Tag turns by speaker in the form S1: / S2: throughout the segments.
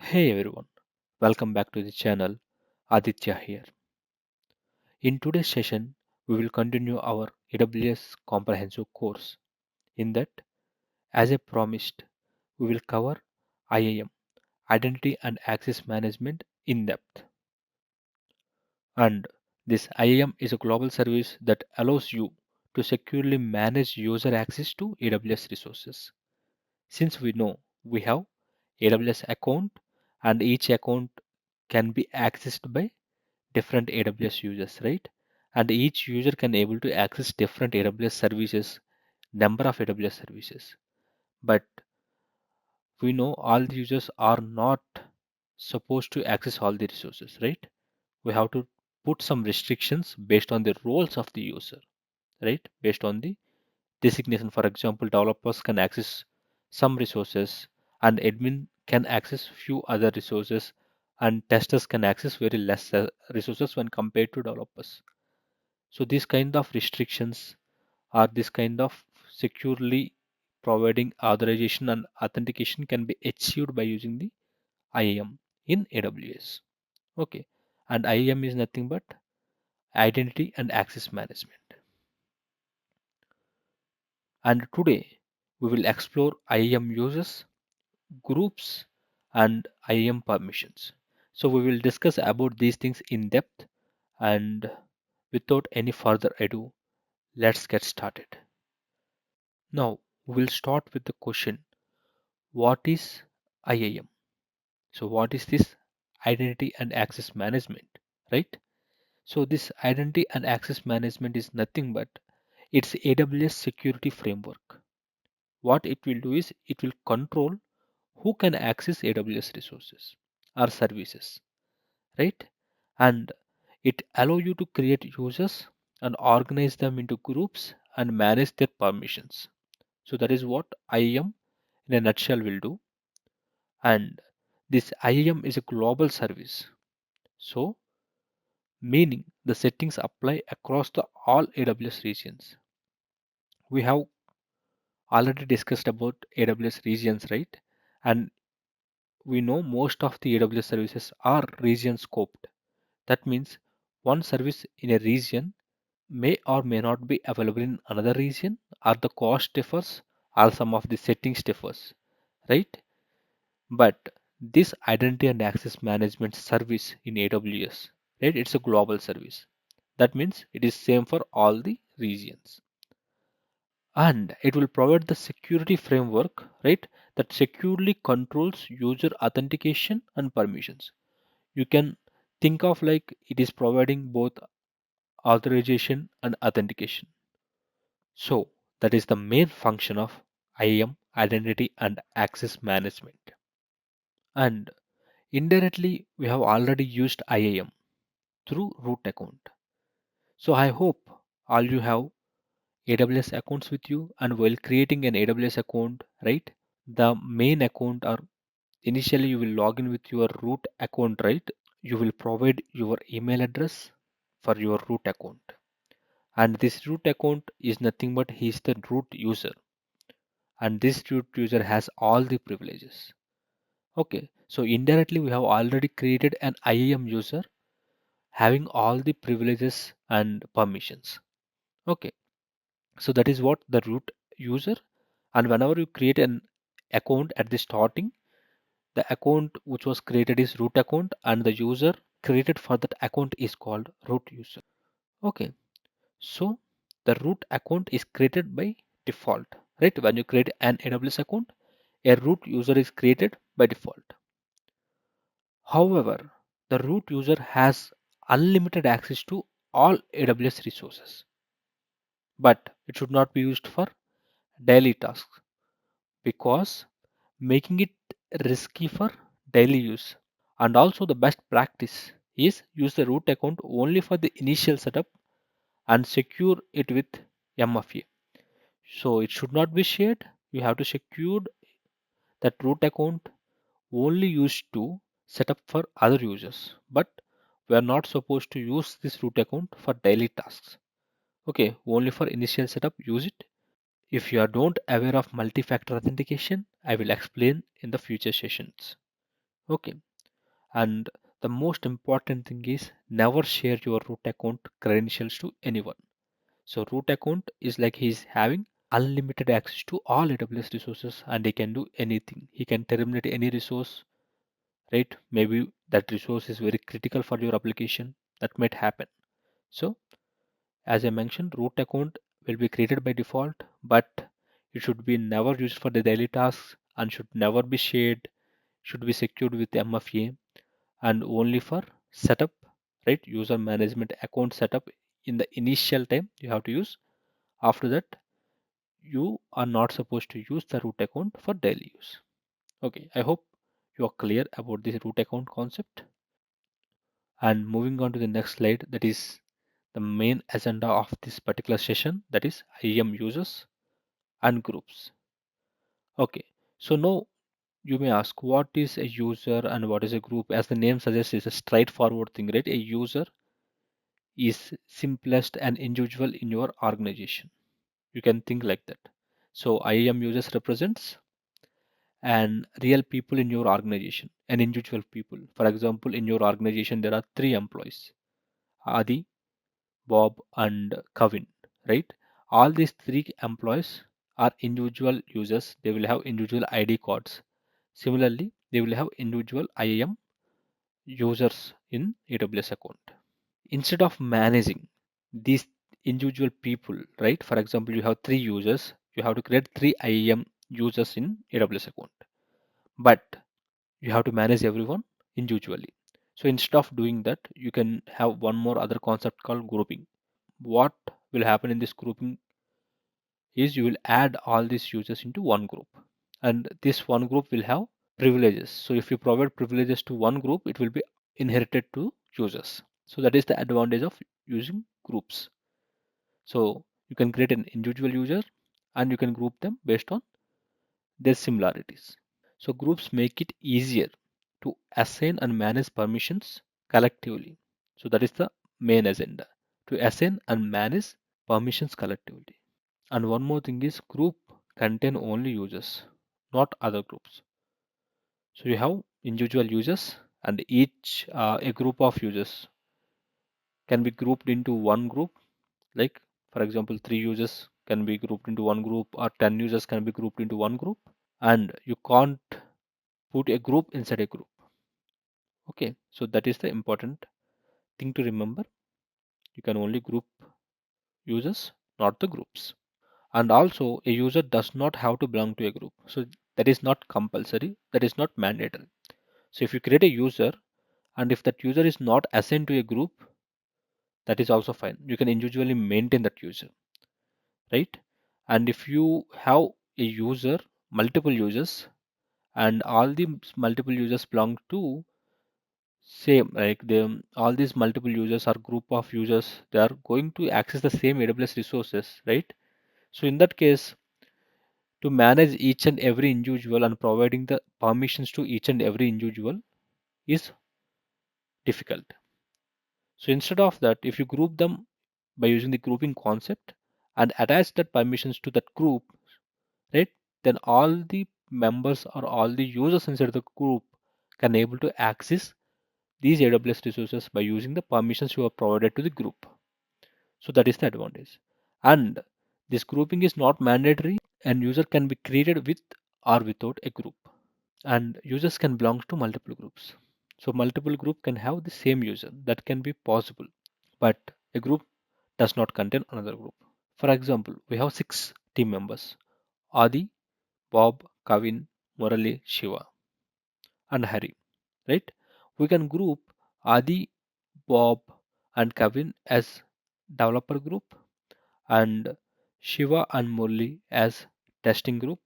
S1: Hey everyone, welcome back to the channel. Aditya here. In today's session, we will continue our AWS comprehensive course. In that, as I promised, we will cover IAM, Identity and Access Management in depth. And this IAM is a global service that allows you to securely manage user access to AWS resources. Since we know we have AWS account and each account can be accessed by different AWS users, right? And each user can able to access different AWS services, number of AWS services. But we know all the users are not supposed to access all the resources, right? We have to put some restrictions based on the roles of the user, right? Based on the designation. For example, developers can access some resources and admin can access few other resources and testers can access very less resources when compared to developers. So these kind of restrictions are this kind of securely providing authorization and authentication can be achieved by using the IAM in AWS. Okay. And IAM is nothing but identity and access management. And today we will explore IAM uses, groups, and IAM permissions. So we will discuss about these things in depth and without any further ado, let's get started. Now we'll start with the question, what is IAM? So what is this identity and access management, right? So this identity and access management is nothing but it's AWS security framework. What it will do is it will control who can access AWS resources or services, right? And it allow you to create users and organize them into groups and manage their permissions. So that is what IAM in a nutshell will do. And this IAM is a global service. So meaning the settings apply across the all AWS regions. We have already discussed about AWS regions, right? And we know most of the AWS services are region scoped. That means one service in a region may or may not be available in another region, or the cost differs, or some of the settings differs, right? But this identity and access management service in AWS, right? It's a global service. That means it is same for all the regions. And it will provide the security framework, right? That securely controls user authentication and permissions. You can think of like it is providing both authorization and authentication. So that is the main function of IAM, identity and access management. And indirectly, we have already used IAM through root account. So I hope all you have AWS accounts with you, and while creating an AWS account, right? The main account or initially you will log in with your root account, right? You will provide your email address for your root account. And this root account is nothing but he is the root user. And this root user has all the privileges. Okay, so indirectly we have already created an IAM user having all the privileges and permissions. Okay, so that is what the root user. And whenever you create an account at the starting, the account which was created is root account and the user created for that account is called root user. Okay, so the root account is created by default, right? When you create an AWS account, a root user is created by default. However, the root user has unlimited access to all AWS resources, but it should not be used for daily tasks because making it risky for daily use. And also the best practice is use the root account only for the initial setup and secure it with MFA. So it should not be shared. You have to secure that root account only used to set up for other users. But we are not supposed to use this root account for daily tasks. Okay, only for initial setup, use it. If you are don't aware of multi-factor authentication, I will explain in the future sessions. Okay, and the most important thing is never share your root account credentials to anyone. So root account is like he's having unlimited access to all AWS resources and he can do anything. He can terminate any resource, right? Maybe that resource is very critical for your application. That might happen. So as I mentioned, root account will be created by default, but it should be never used for the daily tasks and should never be shared, should be secured with MFA and only for setup, right? User management account setup in the initial time you have to use. After that, you are not supposed to use the root account for daily use. Okay, I hope you are clear about this root account concept. And moving on to the next slide, that is the main agenda of this particular session, that is IAM users and groups. Okay, so now you may ask what is a user and what is a group. As the name suggests, is a straightforward thing, right? A user is simplest an individual in your organization. You can think like that. So IAM users represents and real people in your organization and individual people. For example, in your organization there are three employees, Adi, Bob and Kevin, right? All these three employees are individual users. They will have individual ID cards. Similarly, they will have individual IAM users in AWS account. Instead of managing these individual people, right? For example, you have three users, you have to create three IAM users in AWS account, but you have to manage everyone individually. So instead of doing that, you can have one more other concept called grouping. What will happen in this grouping is you will add all these users into one group, and this one group will have privileges. So if you provide privileges to one group, it will be inherited to users. So that is the advantage of using groups. So you can create an individual user and you can group them based on their similarities. So groups make it easier to assign and manage permissions collectively. So that is the main agenda, to assign and manage permissions collectively. And one more thing is group contain only users, not other groups. So you have individual users and each a group of users can be grouped into one group. Like for example, three users can be grouped into one group or 10 users can be grouped into one group. And you can't put a group inside a group. Okay, so that is the important thing to remember. You can only group users, not the groups. And also a user does not have to belong to a group. So that is not compulsory, that is not mandatory. So if you create a user and if that user is not assigned to a group, that is also fine. You can individually maintain that user, right? And if you have a user, multiple users, and all the multiple users belong to same, like all these multiple users are group of users, they are going to access the same AWS resources, right? So in that case, to manage each and every individual and providing the permissions to each and every individual is difficult. So instead of that, if you group them by using the grouping concept and attach that permissions to that group, right? Then all the members or all the users inside the group can able to access these AWS resources by using the permissions you have provided to the group. So that is the advantage. And this grouping is not mandatory and user can be created with or without a group. And users can belong to multiple groups. So multiple group can have the same user. That can be possible. But a group does not contain another group. For example, we have six team members. Adi, Bob, Kavin, Murali, Shiva, and Hari. Right? We can group Adi, Bob, and Kavin as developer group and Shiva and Murli as testing group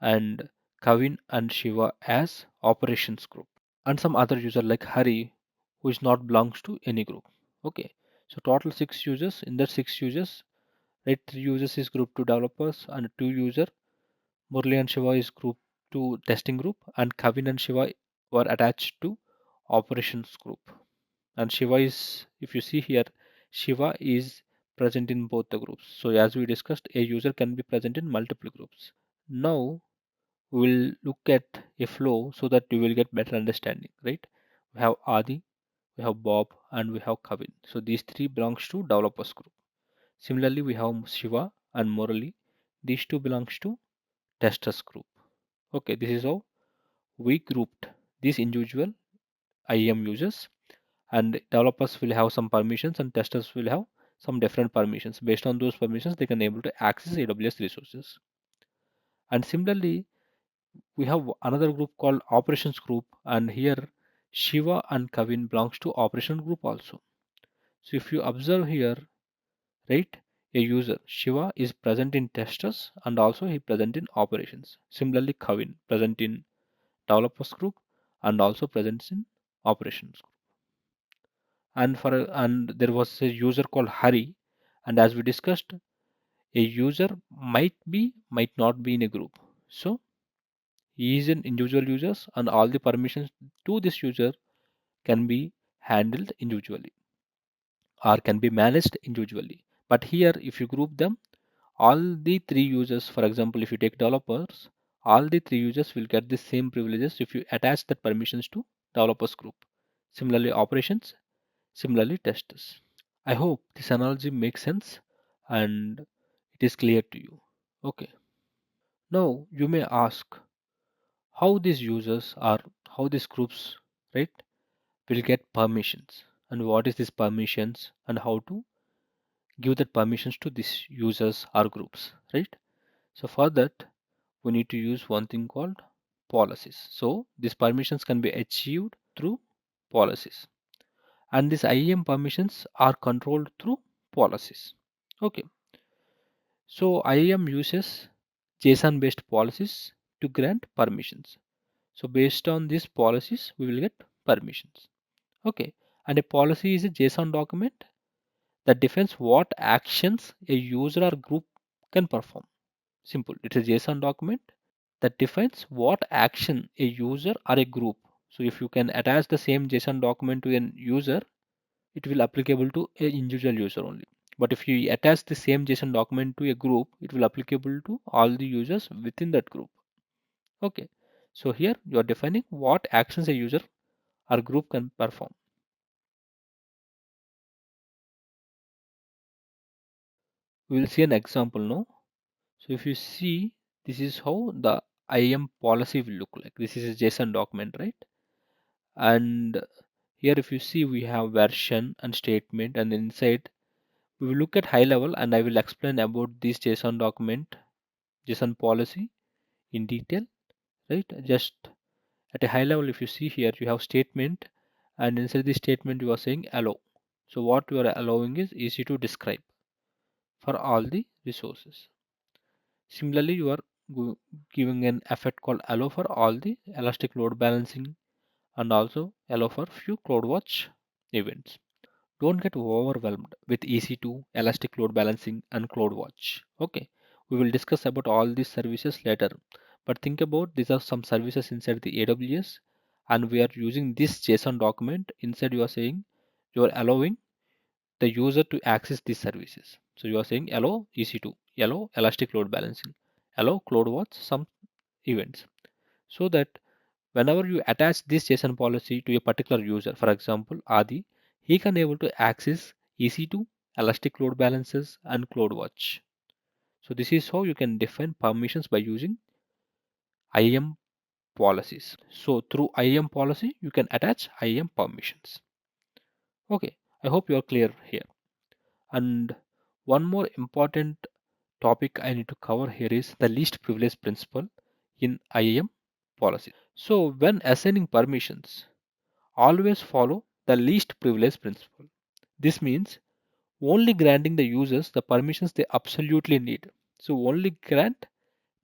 S1: and Kavin and Shiva as operations group and some other user like Hari who is not belongs to any group. Okay, so total six users. In that six users, right, three users is group to developers and two user Murli and Shiva is group to testing group and Kavin and Shiva were attached to operations group. And Shiva is, if you see here, Shiva is present in both the groups. So as we discussed, a user can be present in multiple groups. Now we will look at a flow so that you will get better understanding, right? We have Adi, we have Bob, and we have Kavin. So these three belongs to developers group. Similarly, we have Shiva and Morali. These two belongs to testers group. Okay, this is how we grouped these individual IAM users, and developers will have some permissions and testers will have some different permissions. Based on those permissions, they can able to access AWS resources. And similarly, we have another group called operations group, and here Shiva and Kavin belongs to operation group also. So if you observe here, right, a user Shiva is present in testers and also he present in operations. Similarly, Kavin present in developers group and also presents in operations group. And there was a user called Hari, and as we discussed, a user might not be in a group. So he is an individual user and all the permissions to this user can be handled individually or can be managed individually. But here, if you group them, all the three users, for example, if you take developers, all the three users will get the same privileges if you attach the permissions to developers group. Similarly, operations, similarly, testers. I hope this analogy makes sense and it is clear to you. Okay. Now you may ask how these users or how these groups, right, will get permissions and what is this permissions and how to give that permissions to these users or groups, right? So for that, we need to use one thing called policies. So these permissions can be achieved through policies, and these IAM permissions are controlled through policies. Okay, so IAM uses JSON based policies to grant permissions. So based on these policies, we will get permissions. Okay, and a policy is a JSON document that defines what actions a user or group can perform. Simple. It's a JSON document that defines what action a user or a group. So if you can attach the same JSON document to an user, it will applicable to a individual user only. But if you attach the same JSON document to a group, it will applicable to all the users within that group. Okay. So here you are defining what actions a user or group can perform. We will see an example now. So if you see, this is how the IAM policy will look like. This is a JSON document, right? And here if you see, we have version and statement, and inside we will look at high level and I will explain about this JSON document, JSON policy in detail, right? Just at a high level, if you see here, you have statement, and inside the statement you are saying allow. So what you are allowing is easy to describe for all the resources. Similarly, you are giving an effect called allow for all the elastic load balancing and also allow for few CloudWatch events. Don't get overwhelmed with EC2, elastic load balancing and CloudWatch. Okay, we will discuss about all these services later. But think about these are some services inside the AWS and we are using this JSON document. Inside you are saying you are allowing the user to access these services. So you are saying allow EC2, allow elastic load balancing, allow CloudWatch some events. So that whenever you attach this JSON policy to a particular user, for example Adi, he can able to access EC2, elastic load balances and CloudWatch. So this is how you can define permissions by using IAM policies. So through IAM policy you can attach IAM permissions. Okay, I hope you are clear here. And one more important topic I need to cover here is the least privilege principle in IAM policies. So when assigning permissions, always follow the least privilege principle. This means only granting the users the permissions they absolutely need. So only grant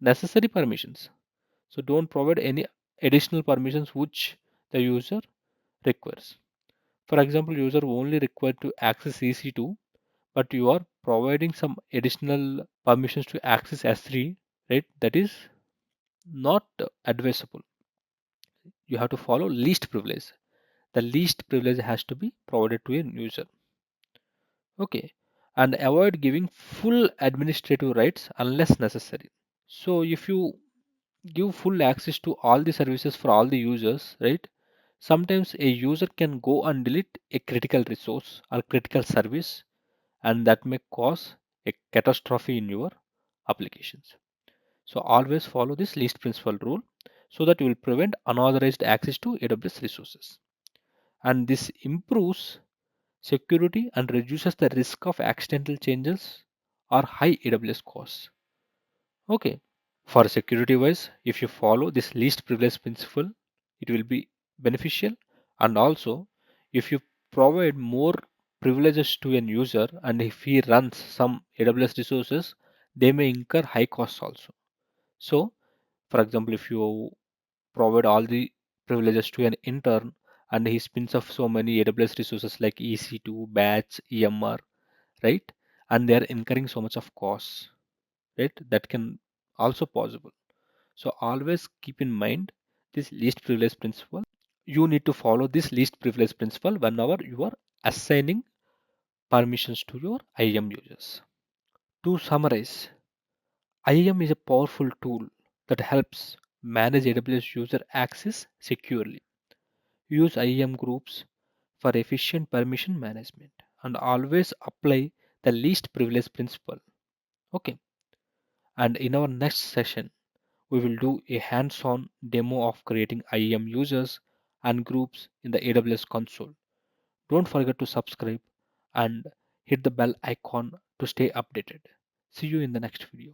S1: necessary permissions. So don't provide any additional permissions which the user requires. For example, user only required to access EC2, but you are providing some additional permissions to access S3, right? That is not advisable. You have to follow least privilege. The least privilege has to be provided to a user. Okay, and avoid giving full administrative rights unless necessary. So if you give full access to all the services for all the users, right? Sometimes a user can go and delete a critical resource or critical service, and that may cause a catastrophe in your applications. So always follow this least principal rule so that you will prevent unauthorized access to AWS resources. And this improves security and reduces the risk of accidental changes or high AWS costs. Okay. For security wise, if you follow this least privilege principle, it will be beneficial. And also, if you provide more privileges to an user and if he runs some AWS resources, they may incur high costs also. So, for example, if you provide all the privileges to an intern and he spins off so many AWS resources like EC2, Batch, EMR, right? And they are incurring so much of costs, right? That can also possible. So always keep in mind this least privilege principle. You need to follow this least privilege principle whenever you are assigning permissions to your IAM users. To summarize, IAM is a powerful tool that helps manage AWS user access securely. Use IAM groups for efficient permission management and always apply the least privilege principle. Okay. And in our next session, we will do a hands-on demo of creating IAM users and groups in the AWS console. Don't forget to subscribe and hit the bell icon to stay updated. See you in the next video.